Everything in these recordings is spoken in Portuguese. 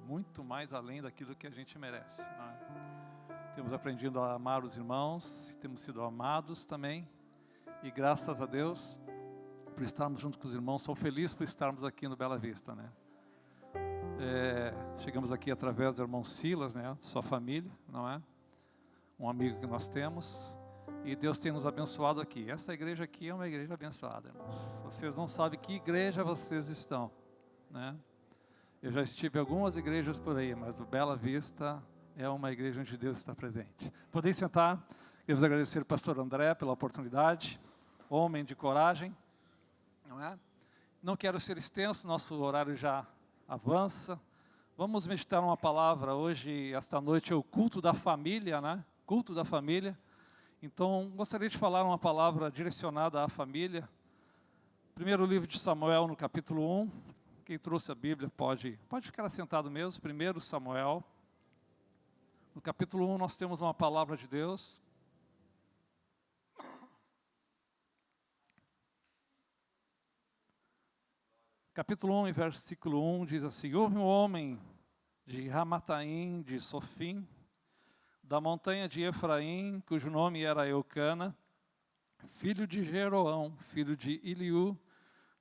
muito mais além daquilo que a gente merece, não é? Temos aprendido a amar os irmãos, temos sido amados também, e graças a Deus por estarmos junto com os irmãos. Sou feliz por estarmos aqui no Bela Vista, né? Chegamos aqui através do irmão Silas, né? Sua família, não é? Um amigo que nós temos, e Deus tem nos abençoado aqui. Essa igreja aqui é uma igreja abençoada, irmãos. Vocês não sabem que igreja vocês estão, né? Eu já estive em algumas igrejas por aí, mas o Bela Vista é uma igreja onde Deus está presente. Podem sentar. Queremos agradecer ao pastor André pela oportunidade, homem de coragem, não é? Não quero ser extenso, nosso horário já avança. Vamos meditar uma palavra hoje, esta noite é o culto da família, né? Culto da família. Então, gostaria de falar uma palavra direcionada à família. Primeiro livro de Samuel, no capítulo 1. Quem trouxe a Bíblia pode ficar assentado mesmo. Primeiro Samuel. No capítulo 1 nós temos uma palavra de Deus. Capítulo 1, versículo 1 diz assim: houve um homem de Ramataim, de Sofim, da montanha de Efraim, cujo nome era Eucana, filho de Jeroão, filho de Eliú,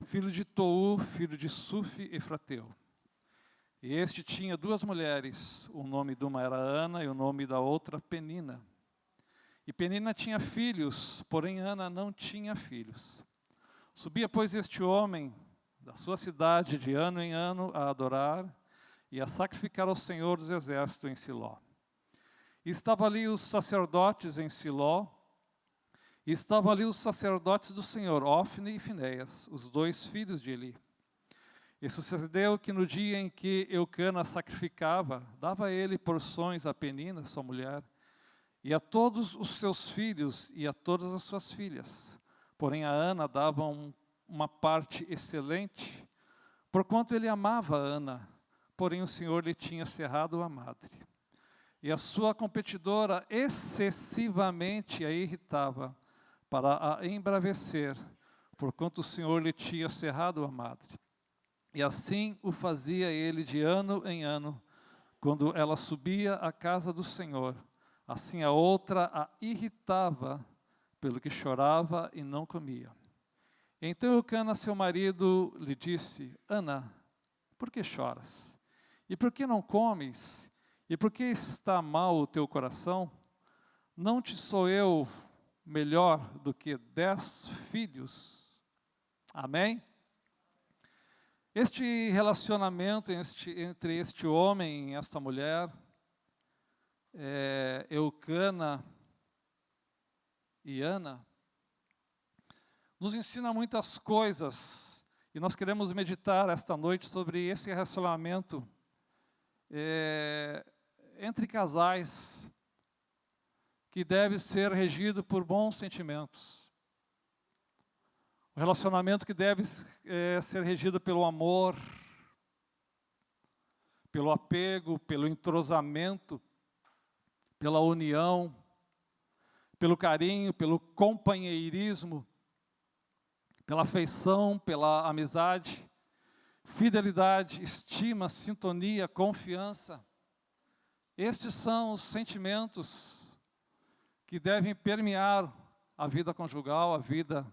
filho de Tou, filho de Sufi Efrateu. E este tinha duas mulheres, o nome de uma era Ana e o nome da outra Penina. E Penina tinha filhos, porém Ana não tinha filhos. Subia, pois, este homem da sua cidade de ano em ano a adorar e a sacrificar ao Senhor dos Exércitos em Siló. E estavam ali os sacerdotes em Siló, e estavam ali os sacerdotes do Senhor, Ofne e Finéias, os dois filhos de Eli. E sucedeu que no dia em que Eucana sacrificava, dava ele porções a Penina, sua mulher, e a todos os seus filhos e a todas as suas filhas. Porém a Ana dava uma parte excelente, porquanto ele amava a Ana, porém o Senhor lhe tinha cerrado a madre. E a sua competidora excessivamente a irritava, para a embravecer, porquanto o Senhor lhe tinha cerrado a madre. E assim o fazia ele de ano em ano, quando ela subia à casa do Senhor. Assim a outra a irritava, pelo que chorava e não comia. Então Eucana, seu marido, lhe disse: Ana, por que choras? E por que não comes? E por que está mal o teu coração? Não te sou eu melhor do que 10 filhos? Amém? Este relacionamento entre este homem e esta mulher, Eucana e Ana, nos ensina muitas coisas, e nós queremos meditar esta noite sobre esse relacionamento entre casais, que deve ser regido por bons sentimentos. Um relacionamento que deve ser regido pelo amor, pelo apego, pelo entrosamento, pela união, pelo carinho, pelo companheirismo, pela afeição, pela amizade, fidelidade, estima, sintonia, confiança. Estes são os sentimentos que devem permear a vida conjugal, a vida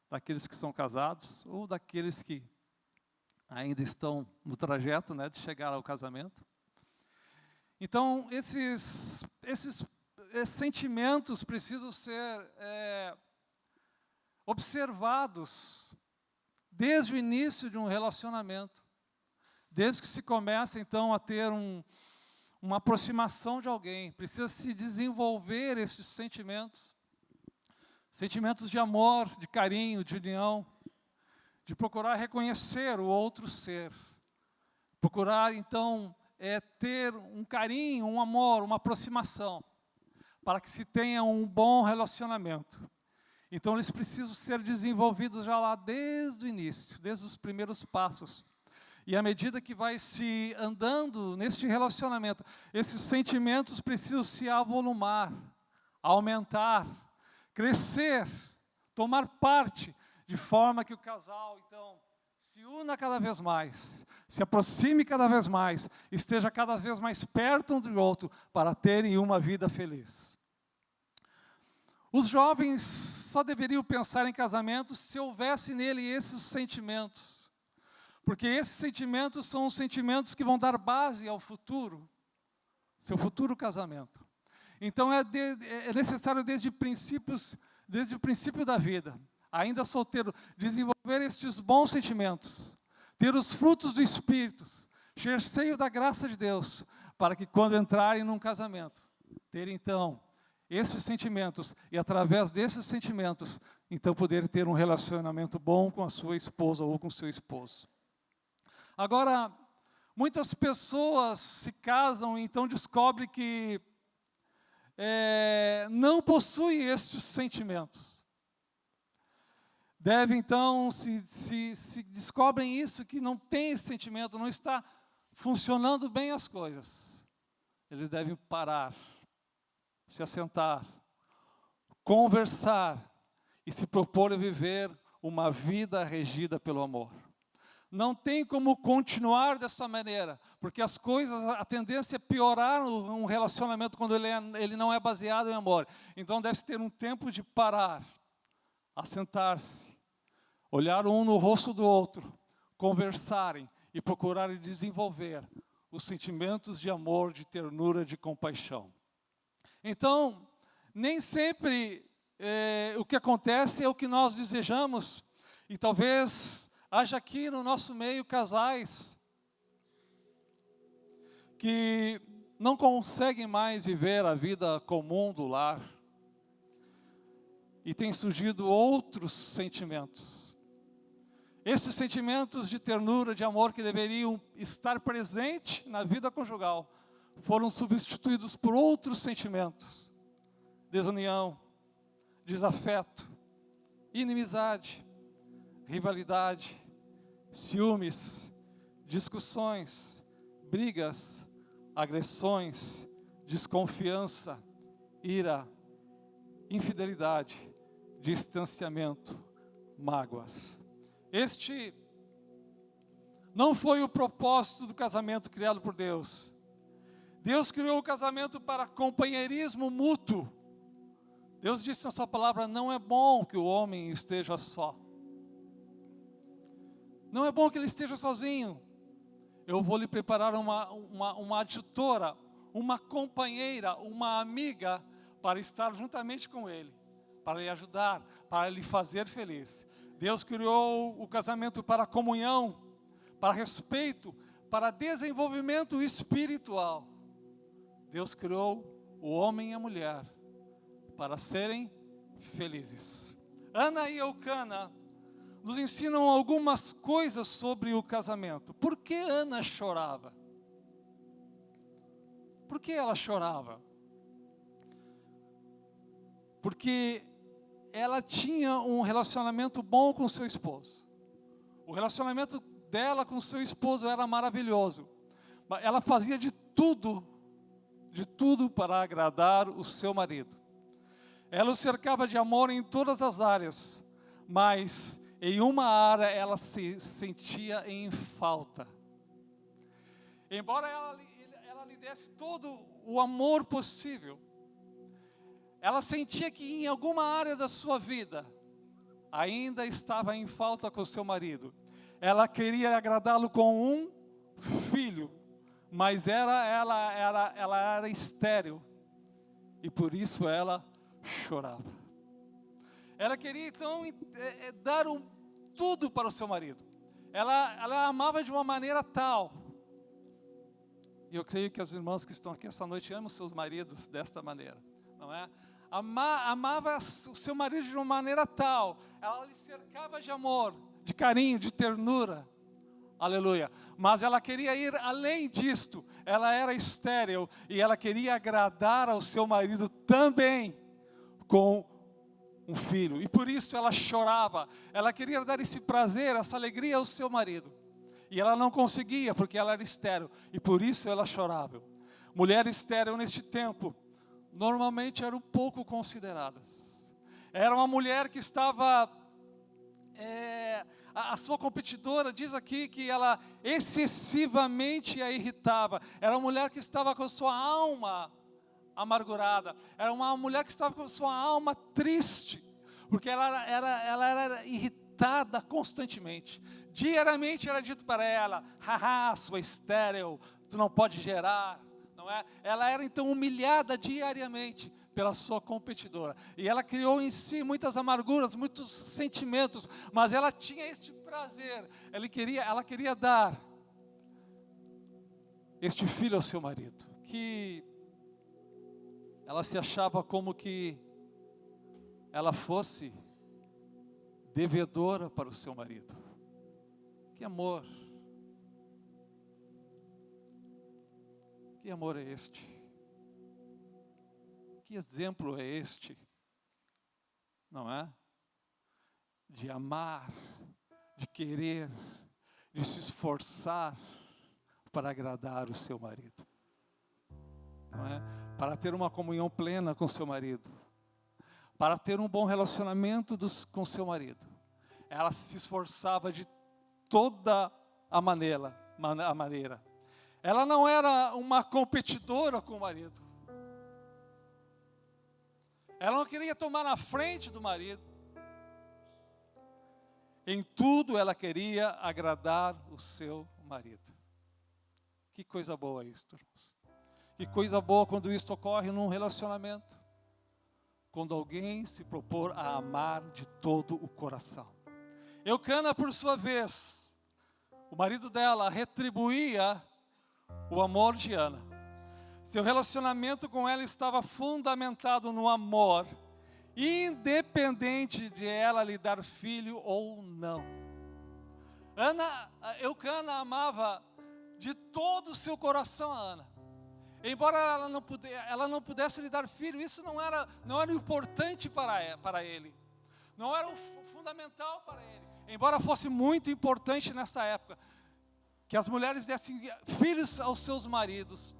daqueles que são casados, ou daqueles que ainda estão no trajeto, né, de chegar ao casamento. Então, esses sentimentos precisam ser observados desde o início de um relacionamento. Desde que se começa, então, a ter uma aproximação de alguém, precisa se desenvolver esses sentimentos. Sentimentos de amor, de carinho, de união, de procurar reconhecer o outro ser. Procurar, então, ter um carinho, um amor, uma aproximação, para que se tenha um bom relacionamento. Então, eles precisam ser desenvolvidos já lá desde o início, desde os primeiros passos. E à medida que vai se andando neste relacionamento, esses sentimentos precisam se avolumar, aumentar, crescer, tomar parte, de forma que o casal, então, se una cada vez mais, se aproxime cada vez mais, esteja cada vez mais perto um do outro para terem uma vida feliz. Os jovens só deveriam pensar em casamento se houvesse nele esses sentimentos, porque esses sentimentos são os sentimentos que vão dar base ao futuro, seu futuro casamento. Então é necessário desde o princípio da vida, ainda solteiro, desenvolver estes bons sentimentos, ter os frutos do Espírito, ser cheio da graça de Deus, para que quando entrarem num casamento, ter então esses sentimentos, e através desses sentimentos, então poder ter um relacionamento bom com a sua esposa ou com o seu esposo. Agora, muitas pessoas se casam e então descobrem que não possuem estes sentimentos. Devem então, se descobrem isso, que não tem esse sentimento, não está funcionando bem as coisas, eles devem parar, se assentar, conversar e se propor a viver uma vida regida pelo amor. Não tem como continuar dessa maneira, porque as coisas, a tendência é piorar um relacionamento quando ele não é baseado em amor. Então deve ter um tempo de parar, assentar-se, olhar um no rosto do outro, conversarem e procurarem desenvolver os sentimentos de amor, de ternura, de compaixão. Então, nem sempre o que acontece é o que nós desejamos, e talvez haja aqui no nosso meio casais que não conseguem mais viver a vida comum do lar, e têm surgido outros sentimentos. Esses sentimentos de ternura, de amor que deveriam estar presentes na vida conjugal, foram substituídos por outros sentimentos: desunião, desafeto, inimizade, rivalidade, ciúmes, discussões, brigas, agressões, desconfiança, ira, infidelidade, distanciamento, mágoas. Este não foi o propósito do casamento criado por Deus. Deus criou o casamento para companheirismo mútuo. Deus disse na sua palavra: não é bom que o homem esteja só. Não é bom que ele esteja sozinho. Eu vou lhe preparar uma adjutora, uma companheira, uma amiga, para estar juntamente com ele, para lhe ajudar, para lhe fazer feliz. Deus criou o casamento para comunhão, para respeito, para desenvolvimento espiritual. Deus criou o homem e a mulher para serem felizes. Ana e Eucana nos ensinam algumas coisas sobre o casamento. Por que Ana chorava? Por que ela chorava? Porque ela tinha um relacionamento bom com seu esposo. O relacionamento dela com seu esposo era maravilhoso. Ela fazia de tudo para agradar o seu marido. Ela o cercava de amor em todas as áreas, mas em uma área ela se sentia em falta. Embora ela lhe desse todo o amor possível, ela sentia que em alguma área da sua vida ainda estava em falta com seu marido. Ela queria agradá-lo com um filho, mas ela era estéril, e por isso ela chorava. Ela queria então dar tudo para o seu marido. Ela amava de uma maneira tal, e eu creio que as irmãs que estão aqui essa noite amam seus maridos desta maneira, não é? Amava o seu marido de uma maneira tal, ela lhe cercava de amor, de carinho, de ternura, aleluia. Mas ela queria ir além disto. Ela era estéril e ela queria agradar ao seu marido também com um filho, e por isso ela chorava. Ela queria dar esse prazer, essa alegria ao seu marido, e ela não conseguia porque ela era estéril, e por isso ela chorava. Mulher estéril neste tempo normalmente eram pouco consideradas. Era uma mulher que estava a sua competidora, diz aqui que ela excessivamente a irritava. Era uma mulher que estava com sua alma amargurada. Era uma mulher que estava com sua alma triste, porque ela era irritada constantemente. Diariamente era dito para ela: haha, sua estéril, tu não pode gerar, não é? Ela era então humilhada diariamente pela sua competidora, e ela criou em si muitas amarguras, muitos sentimentos, mas ela tinha este prazer, ela queria dar este filho ao seu marido, que ela se achava como que ela fosse devedora para o seu marido. Que amor! Que amor é este? Que exemplo é este? Não é? De amar, de querer, de se esforçar para agradar o seu marido. Não é? Para ter uma comunhão plena com seu marido. Para ter um bom relacionamento com seu marido. Ela se esforçava de toda a maneira. Ela não era uma competidora com o marido. Ela não queria tomar na frente do marido. Em tudo ela queria agradar o seu marido. Que coisa boa isso, irmãos. Que coisa boa quando isso ocorre num relacionamento. Quando alguém se propor a amar de todo o coração. Eucana, por sua vez, o marido dela retribuía o amor de Ana. Seu relacionamento com ela estava fundamentado no amor, independente de ela lhe dar filho ou não. Eucana amava de todo o seu coração a Ana. Embora ela não pudesse lhe dar filho, isso não era importante para ele. Não era o fundamental para ele. Embora fosse muito importante nessa época, que as mulheres dessem filhos aos seus maridos,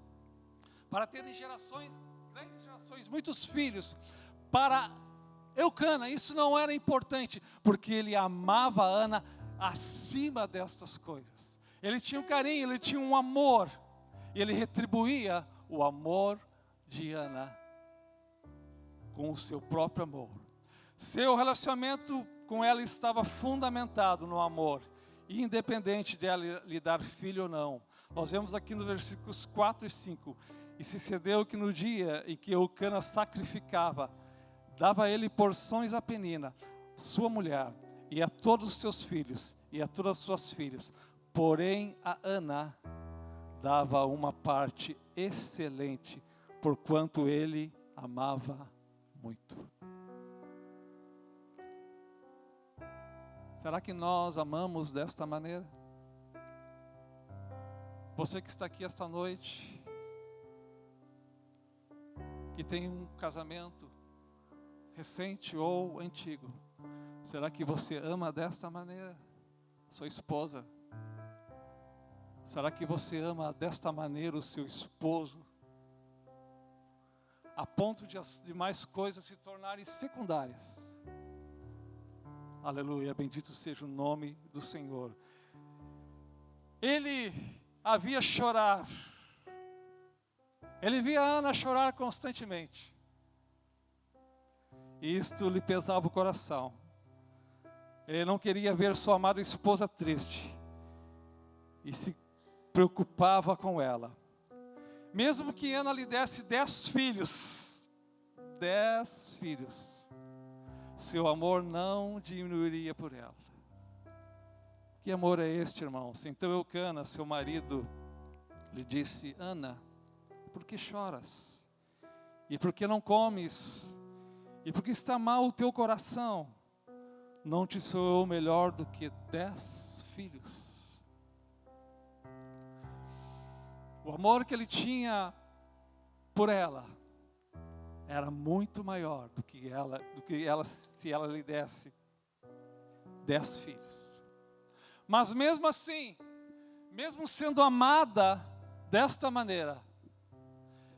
para terem grandes gerações, muitos filhos. Para Eucana, isso não era importante, porque ele amava a Ana acima destas coisas. Ele tinha um carinho, ele tinha um amor, e ele retribuía o amor de Ana com o seu próprio amor. Seu relacionamento com ela estava fundamentado no amor, independente de ela lhe dar filho ou não. Nós vemos aqui nos versículos 4 e 5. E sucedeu que no dia em que Eucana sacrificava, dava a ele porções a Penina, sua mulher, e a todos os seus filhos, e a todas as suas filhas. Porém a Ana dava uma parte excelente, porquanto ele amava muito. Será que nós amamos desta maneira? Você que está aqui esta noite, que tem um casamento recente ou antigo, será que você ama desta maneira sua esposa? Será que você ama desta maneira o seu esposo? A ponto de as demais coisas se tornarem secundárias. Aleluia, bendito seja o nome do Senhor. Ele a via chorar. Ele via Ana chorar constantemente. E isto lhe pesava o coração. Ele não queria ver sua amada esposa triste. E se preocupava com ela. Mesmo que Ana lhe desse 10 filhos. 10 filhos. Seu amor não diminuiria por ela. Que amor é este, irmãos? Então Eucana, seu marido, lhe disse: Ana, por que choras? E por que não comes? E por que está mal o teu coração? Não te sou eu melhor do que 10 filhos? O amor que ele tinha por ela era muito maior do que ela se ela lhe desse 10 filhos. Mas mesmo assim, mesmo sendo amada desta maneira,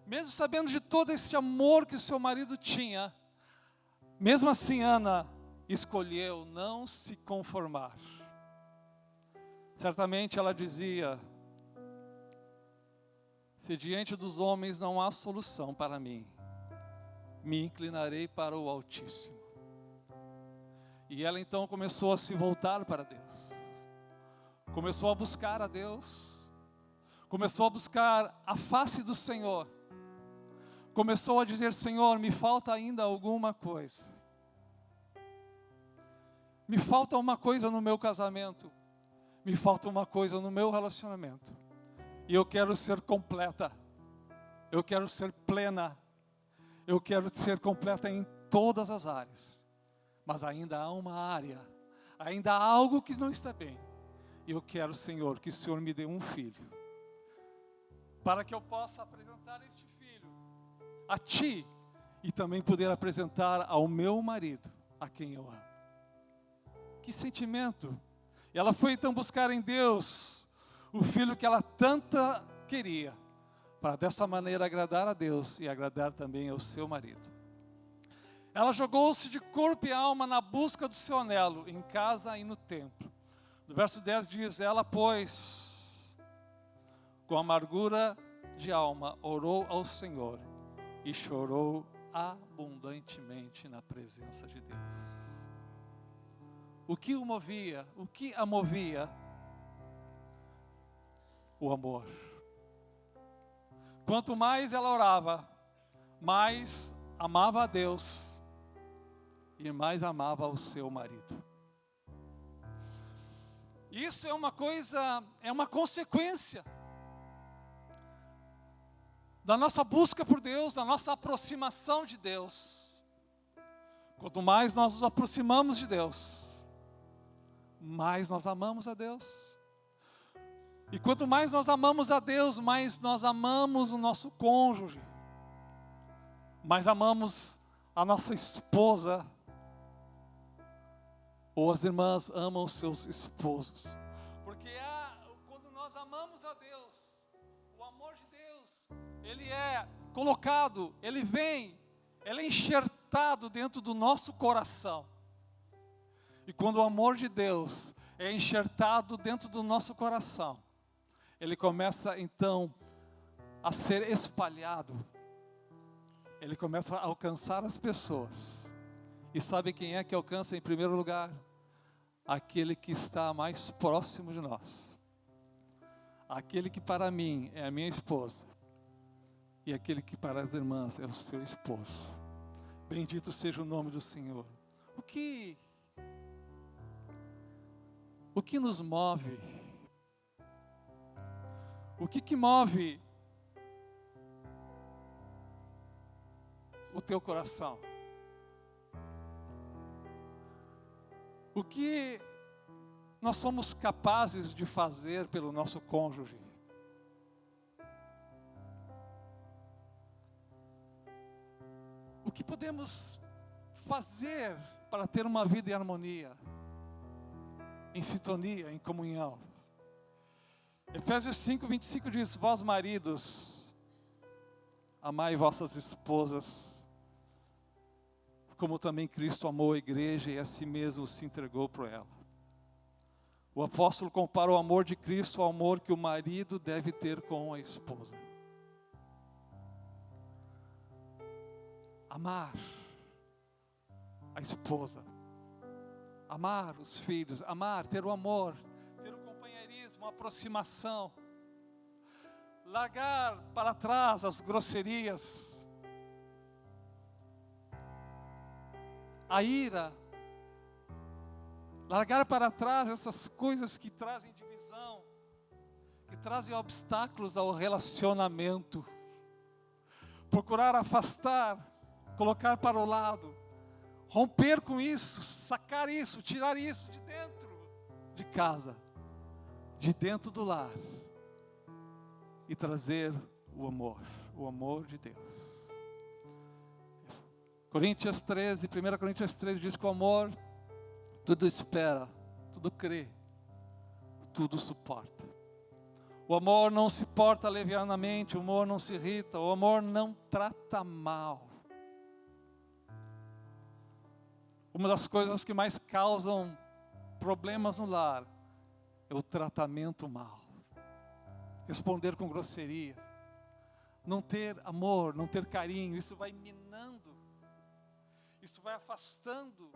mesmo sabendo de todo esse amor que o seu marido tinha, mesmo assim Ana escolheu não se conformar. Certamente ela dizia: se diante dos homens não há solução para mim, me inclinarei para o Altíssimo. E ela então começou a se voltar para Deus, começou a buscar a Deus, começou a buscar a face do Senhor, começou a dizer: Senhor, me falta ainda alguma coisa, me falta uma coisa no meu casamento, me falta uma coisa no meu relacionamento, e eu quero ser completa, eu quero ser plena, eu quero ser completa em todas as áreas, mas ainda há uma área, ainda há algo que não está bem, e eu quero, Senhor, que o Senhor me dê um filho, para que eu possa apresentar este filho a Ti, e também poder apresentar ao meu marido, a quem eu amo. Que sentimento! E ela foi então buscar em Deus o filho que ela tanto queria, para dessa maneira agradar a Deus e agradar também ao seu marido. Ela jogou-se de corpo e alma na busca do seu anelo, em casa e no templo. No verso 10 diz: ela, pois, com amargura de alma, orou ao Senhor e chorou abundantemente na presença de Deus. O que o movia? O que a movia? O amor. Quanto mais ela orava, mais amava a Deus e mais amava o seu marido. Isso é uma coisa, é uma consequência da nossa busca por Deus, da nossa aproximação de Deus. Quanto mais nós nos aproximamos de Deus, mais nós amamos a Deus. E quanto mais nós amamos a Deus, mais nós amamos o nosso cônjuge, mais amamos a nossa esposa, ou as irmãs amam os seus esposos. Porque quando nós amamos a Deus, o amor de Deus, ele é colocado, ele vem, ele é enxertado dentro do nosso coração. E quando o amor de Deus é enxertado dentro do nosso coração, ele começa então a ser espalhado, ele começa a alcançar as pessoas. E sabe quem é que alcança em primeiro lugar? Aquele que está mais próximo de nós, aquele que para mim é a minha esposa, e aquele que para as irmãs é o seu esposo. Bendito seja o nome do Senhor. O que nos move? O que move o teu coração? O que nós somos capazes de fazer pelo nosso cônjuge? O que podemos fazer para ter uma vida em harmonia, em sintonia, em comunhão? Efésios 5:25 diz: vós maridos, amai vossas esposas, como também Cristo amou a igreja e a si mesmo se entregou por ela. O apóstolo compara o amor de Cristo ao amor que o marido deve ter com a esposa. Amar a esposa, amar os filhos, amar, ter o amor, ter o companheirismo, a aproximação, largar para trás as grosserias, a ira, largar para trás essas coisas que trazem divisão, que trazem obstáculos ao relacionamento, procurar afastar, colocar para o lado, romper com isso, sacar isso, tirar isso de dentro de casa, de dentro do lar, e trazer o amor de Deus. Coríntios 13, 1 Coríntios 13 diz que o amor tudo espera, tudo crê, tudo suporta. O amor não se porta levianamente, o amor não se irrita, o amor não trata mal. Uma das coisas que mais causam problemas no lar é o tratamento mal. Responder com grosseria. Não ter amor, não ter carinho, isso vai minando. Isso vai afastando.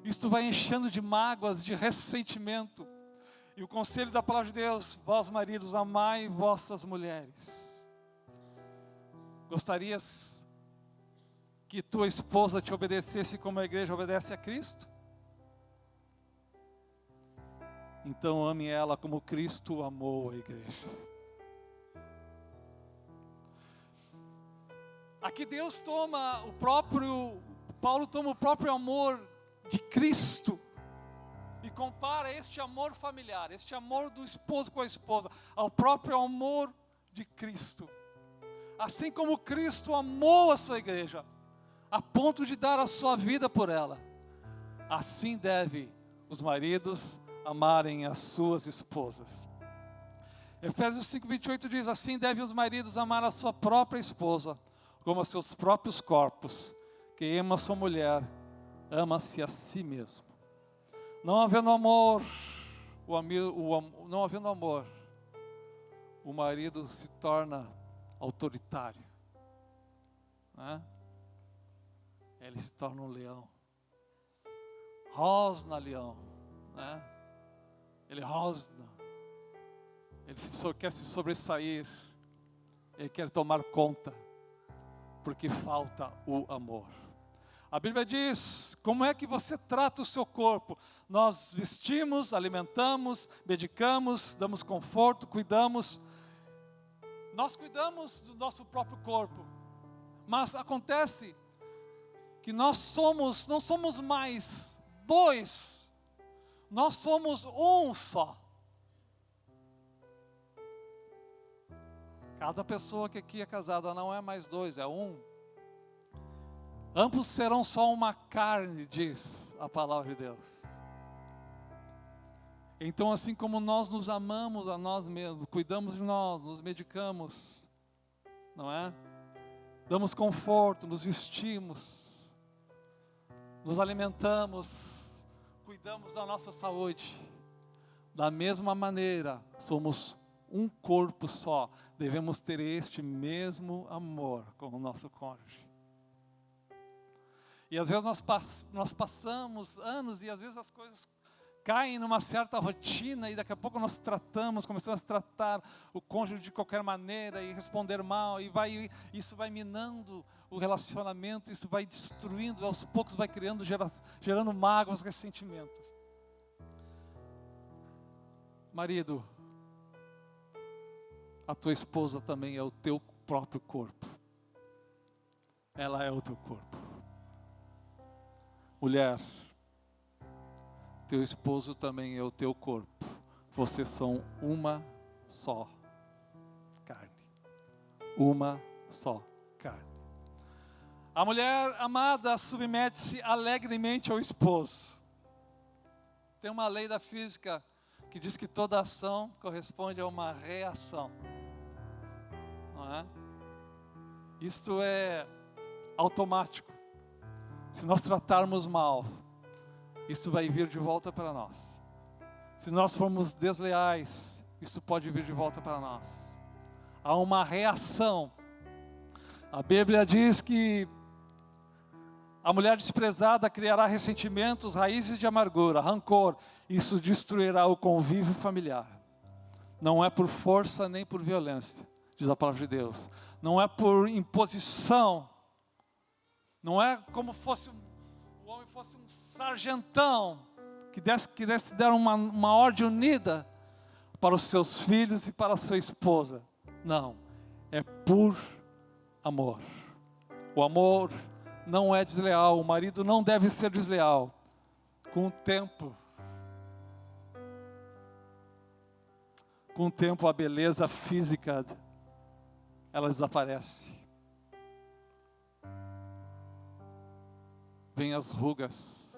Isso vai enchendo de mágoas, de ressentimento. E o conselho da palavra de Deus: vós maridos, amai vossas mulheres. Gostarias que tua esposa te obedecesse como a igreja obedece a Cristo? Então ame ela como Cristo amou a igreja. Aqui Paulo toma o próprio amor de Cristo e compara este amor familiar, este amor do esposo com a esposa, ao próprio amor de Cristo. Assim como Cristo amou a sua igreja, a ponto de dar a sua vida por ela, assim deve os maridos amarem as suas esposas. Efésios 5:28 diz: assim devem os maridos amar a sua própria esposa, como a seus próprios corpos. Quem ama a sua mulher, ama-se a si mesmo. Não havendo amor, o marido se torna autoritário, né? Ele se torna um leão. Rosna leão, né? Ele rosna. Ele quer se sobressair. Ele quer tomar conta, porque falta o amor. A Bíblia diz: como é que você trata o seu corpo? Nós vestimos, alimentamos, medicamos, damos conforto, cuidamos. Nós cuidamos do nosso próprio corpo. Mas acontece que não somos mais dois. Nós somos um só. Cada pessoa que aqui é casada não é mais dois, é um. Ambos serão só uma carne, diz a palavra de Deus. Então, assim como nós nos amamos a nós mesmos, cuidamos de nós, nos medicamos, não é? Damos conforto, nos vestimos, nos alimentamos, cuidamos da nossa saúde. Da mesma maneira, somos um corpo só, devemos ter este mesmo amor com o nosso cônjuge. E às vezes nós passamos anos e às vezes as coisas caem numa certa rotina e daqui a pouco nós começamos a tratar o cônjuge de qualquer maneira e responder mal, e isso vai minando o relacionamento, isso vai destruindo, aos poucos vai gerando mágoas, ressentimentos. Marido, a tua esposa também é o teu próprio corpo. Ela é o teu corpo. Mulher, teu esposo também é o teu corpo. Vocês são uma só carne. Uma só carne. A mulher amada submete-se alegremente ao esposo. Tem uma lei da física que diz que toda ação corresponde a uma reação. Não é? Isto é automático. Se nós tratarmos mal, isso vai vir de volta para nós. Se nós formos desleais, isso pode vir de volta para nós. Há uma reação. A Bíblia diz que a mulher desprezada criará ressentimentos, raízes de amargura, rancor. Isso destruirá o convívio familiar. Não é por força nem por violência, diz a palavra de Deus. Não é por imposição. Não é como o homem fosse um sargentão que quisesse dar uma ordem unida para os seus filhos e para a sua esposa. Não, é por amor. O amor não é desleal, o marido não deve ser desleal. Com o tempo a beleza física, ela desaparece. Vem as rugas,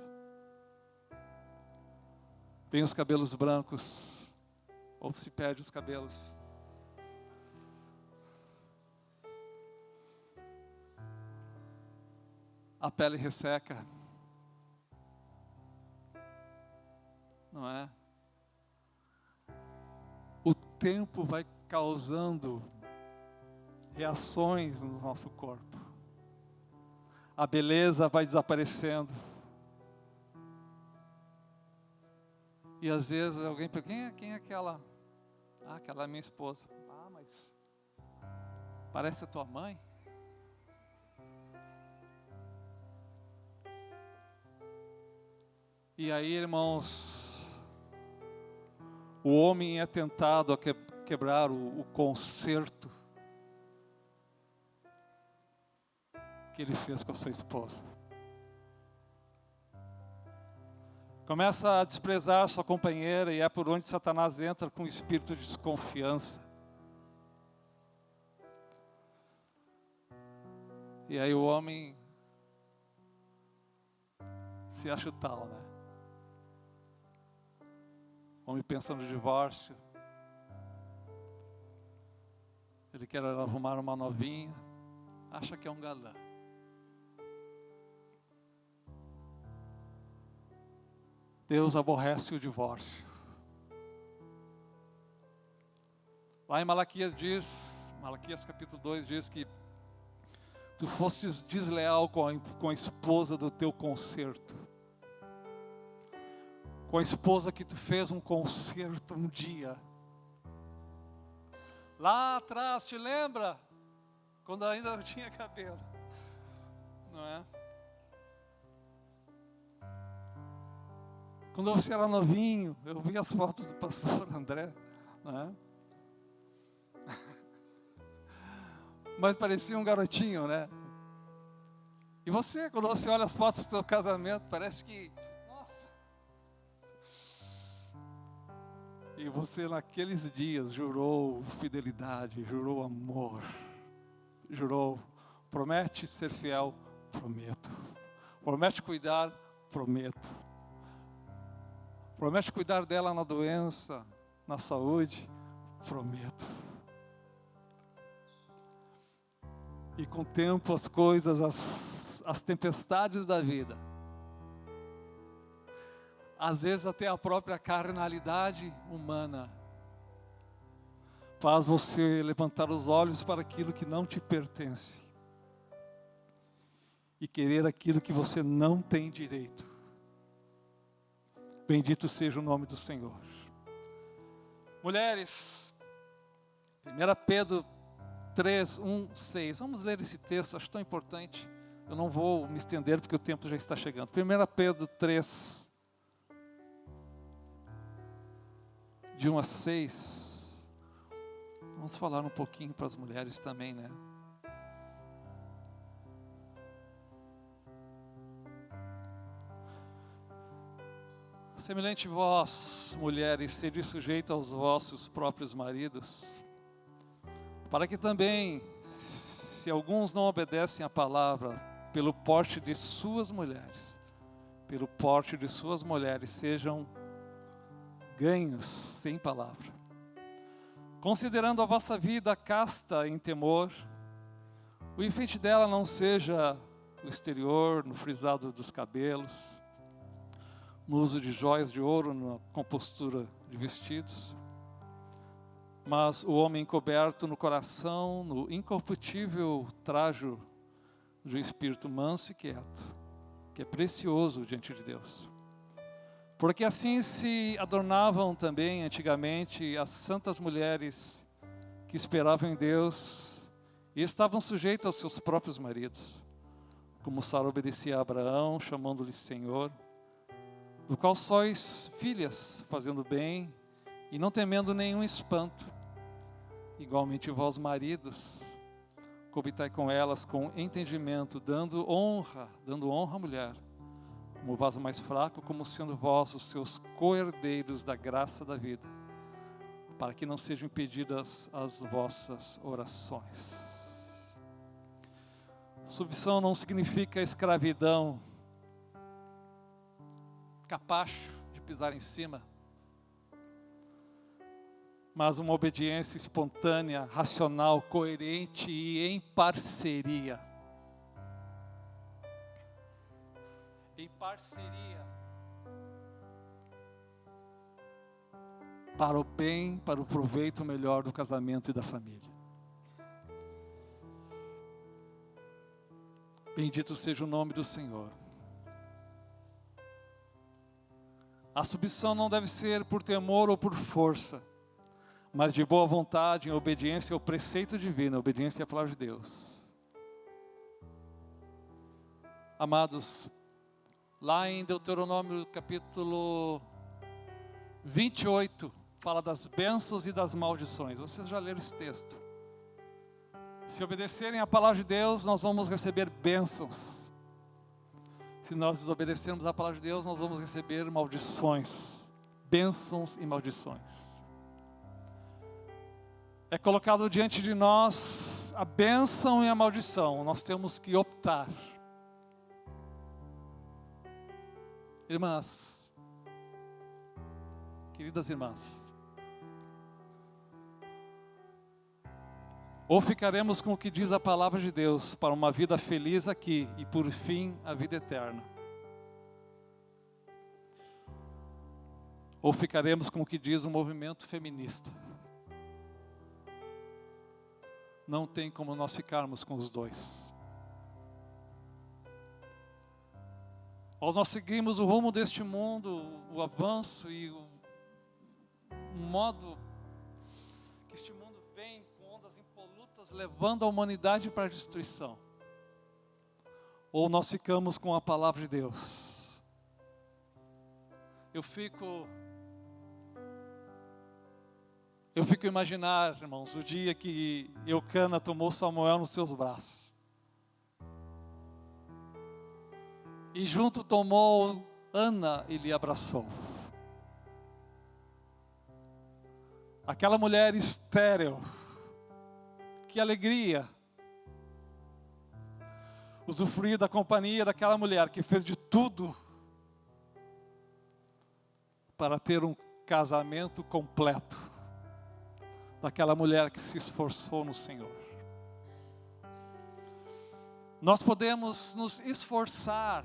vem os cabelos brancos, ou se perde os cabelos. A pele resseca, não é? tempo vai causando reações no nosso corpo. A beleza vai desaparecendo. E às vezes alguém pergunta, quem é aquela? Ah, aquela é minha esposa. Ah, mas parece a tua mãe? E aí, irmãos, o homem é tentado a quebrar o concerto que ele fez com a sua esposa. Começa a desprezar sua companheira e é por onde Satanás entra com um espírito de desconfiança. E aí o homem se acha o tal, né? O homem pensa no divórcio. Ele quer arrumar uma novinha. Acha que é um galã. Deus aborrece o divórcio. Lá em Malaquias capítulo 2 diz que tu fostes desleal com a esposa do teu concerto. Com a esposa que tu fez um concerto um dia. Lá atrás, te lembra? Quando ainda não tinha cabelo. Não é? Quando você era novinho, eu vi as fotos do pastor André, não é? Mas parecia um garotinho, né? E você, quando você olha as fotos do seu casamento, parece que, nossa. E você naqueles dias jurou fidelidade, jurou amor, jurou, promete ser fiel, prometo. Promete cuidar, prometo. Promete cuidar dela na doença, na saúde, prometo. E com o tempo as coisas, as tempestades da vida, às vezes até a própria carnalidade humana, faz você levantar os olhos para aquilo que não te pertence e querer aquilo que você não tem direito. Bendito seja o nome do Senhor. Mulheres, 1 Pedro 3, 1, 6. Vamos ler esse texto, acho tão importante. Eu não vou me estender porque o tempo já está chegando. 1 Pedro 3, de 1 a 6. Vamos falar um pouquinho para as mulheres também, né? Semelhante vós, mulheres, sede sujeito aos vossos próprios maridos, para que também, se alguns não obedecem à palavra, pelo porte de suas mulheres, sejam ganhos sem palavra. Considerando a vossa vida casta em temor, o enfeite dela não seja o exterior, no frisado dos cabelos, no uso de joias de ouro, na compostura de vestidos, mas o homem encoberto no coração, no incorruptível trajo de um espírito manso e quieto, que é precioso diante de Deus. Porque assim se adornavam também antigamente as santas mulheres que esperavam em Deus e estavam sujeitas aos seus próprios maridos, como Sara obedecia a Abraão, chamando-lhe Senhor, do qual sois filhas, fazendo bem e não temendo nenhum espanto. Igualmente vós, maridos, coabitai com elas com entendimento, dando honra à mulher, como vaso mais fraco, como sendo vós os seus co-herdeiros da graça da vida, para que não sejam impedidas as vossas orações. Submissão não significa escravidão, capacho de pisar em cima, mas uma obediência espontânea, racional, coerente e em parceria. Em parceria. para o bem, para o proveito melhor do casamento e da família. Bendito seja o nome do Senhor. A submissão não deve ser por temor ou por força, mas de boa vontade, em obediência ao preceito divino, obediência à palavra de Deus. Amados, lá em Deuteronômio capítulo 28, fala das bênçãos e das maldições. Vocês já leram esse texto? Se obedecerem à palavra de Deus, nós vamos receber bênçãos. Se nós desobedecermos à palavra de Deus, nós vamos receber maldições. Bênçãos e maldições. É colocado diante de nós a bênção e a maldição. Nós temos que optar. Irmãs, queridas irmãs, ou ficaremos com o que diz a palavra de Deus para uma vida feliz aqui e por fim a vida eterna, ou ficaremos com o que diz o movimento feminista. Não tem como nós ficarmos com os dois. Ou nós seguimos o rumo deste mundo, o avanço e o modo que este mundo vem com ondas impolutas, levando a humanidade para a destruição. Ou nós ficamos com a palavra de Deus. Eu fico a imaginar, irmãos, o dia que Eucana tomou Samuel nos seus braços. E junto tomou Ana e lhe abraçou. Aquela mulher estéril, que alegria usufruir da companhia daquela mulher que fez de tudo para ter um casamento completo, daquela mulher que se esforçou no Senhor. Nós podemos nos esforçar.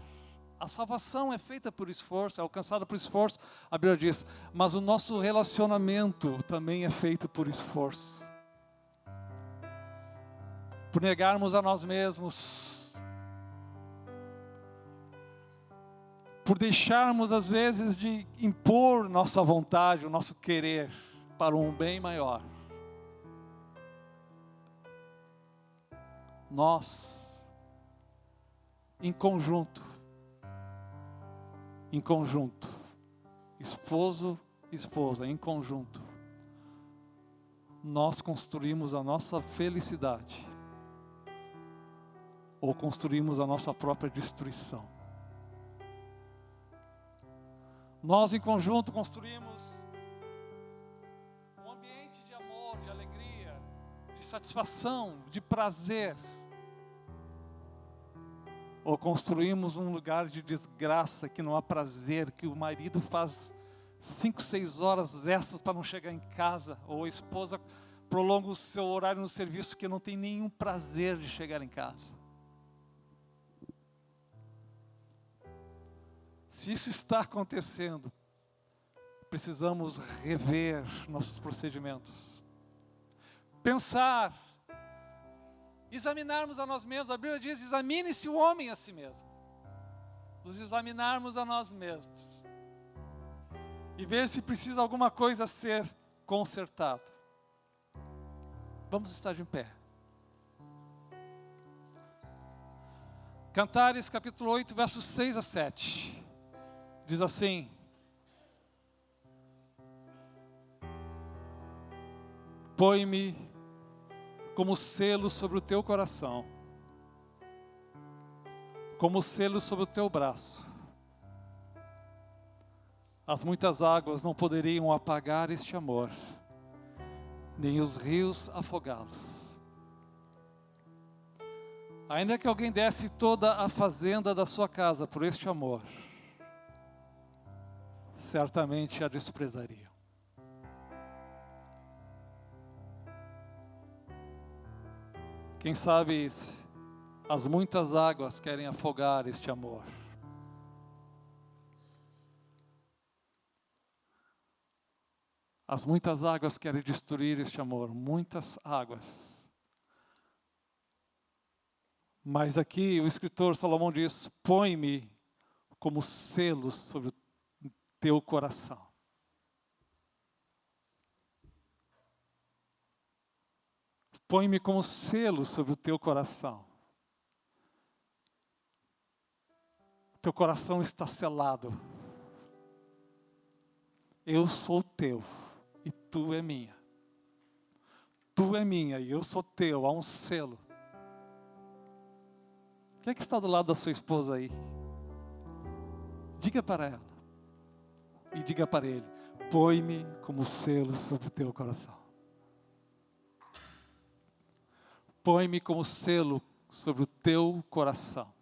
A salvação é feita por esforço, é alcançada por esforço, a Bíblia diz, mas o nosso relacionamento também é feito por esforço. Por negarmos a nós mesmos, por deixarmos às vezes de impor nossa vontade, o nosso querer para um bem maior. Nós, em conjunto, esposo e esposa, em conjunto, nós construímos a nossa felicidade, ou construímos a nossa própria destruição. Nós em conjunto construímos um ambiente de amor, de alegria, de satisfação, de prazer, ou construímos um lugar de desgraça, que não há prazer, que o marido faz 5, 6 horas extras para não chegar em casa, ou a esposa prolonga o seu horário no serviço, que não tem nenhum prazer de chegar em casa. Se isso está acontecendo, precisamos rever nossos procedimentos, pensar, examinarmos a nós mesmos. A Bíblia diz, examine-se o homem a si mesmo. Nos examinarmos a nós mesmos. E ver se precisa alguma coisa ser consertado. Vamos estar de pé. Cantares capítulo 8, versos 6 a 7. Diz assim: põe-me como selo sobre o teu coração, como selo sobre o teu braço. As muitas águas não poderiam apagar este amor, nem os rios afogá-los. Ainda que alguém desse toda a fazenda da sua casa por este amor, certamente a desprezariam. Quem sabe as muitas águas querem afogar este amor. As muitas águas querem destruir este amor, muitas águas. Mas aqui o escritor Salomão diz: põe-me como selo sobre o teu coração. Põe-me como selo sobre o teu coração. Teu coração está selado. Eu sou teu e tu é minha. Tu é minha e eu sou teu, há um selo. Quem é que está do lado da sua esposa aí? Diga para ela. E diga para ele: põe-me como selo sobre o teu coração. Põe-me como selo sobre o teu coração.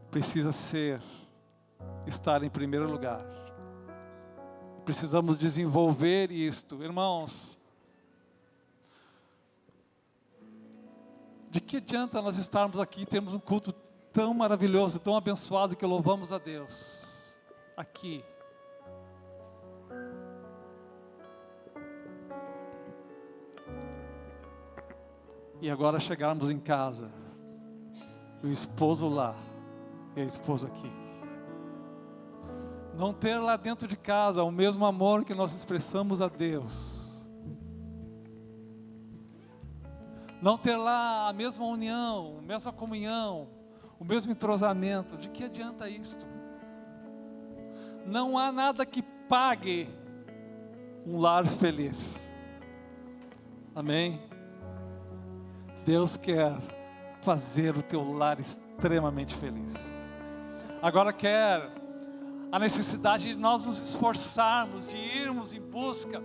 Precisa estar em primeiro lugar. Precisamos desenvolver isto. Irmãos, de que adianta nós estarmos aqui e termos um culto tão maravilhoso, tão abençoado, que louvamos a Deus aqui? E agora chegarmos em casa, o esposo lá e a esposa aqui. Não ter lá dentro de casa o mesmo amor que nós expressamos a Deus. Não ter lá a mesma união, a mesma comunhão, o mesmo entrosamento. De que adianta isto? Não há nada que pague um lar feliz. Amém? Deus quer fazer o teu lar extremamente feliz. Agora quer a necessidade de nós nos esforçarmos, de irmos em busca,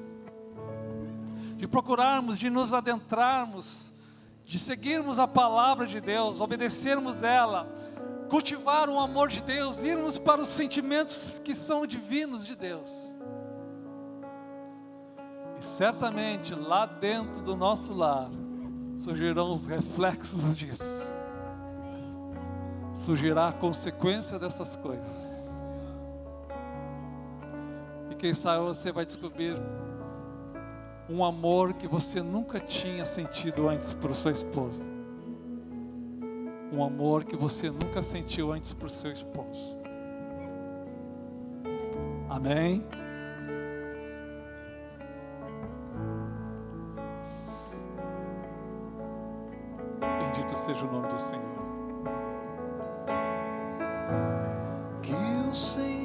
de procurarmos, de nos adentrarmos, de seguirmos a palavra de Deus, obedecermos ela, cultivar o amor de Deus, irmos para os sentimentos que são divinos de Deus. E certamente lá dentro do nosso lar surgirão os reflexos disso. Surgirá a consequência dessas coisas. E quem sabe você vai descobrir um amor que você nunca tinha sentido antes por sua esposa. Um amor que você nunca sentiu antes por seu esposo. Amém? Bendito seja o nome do Senhor.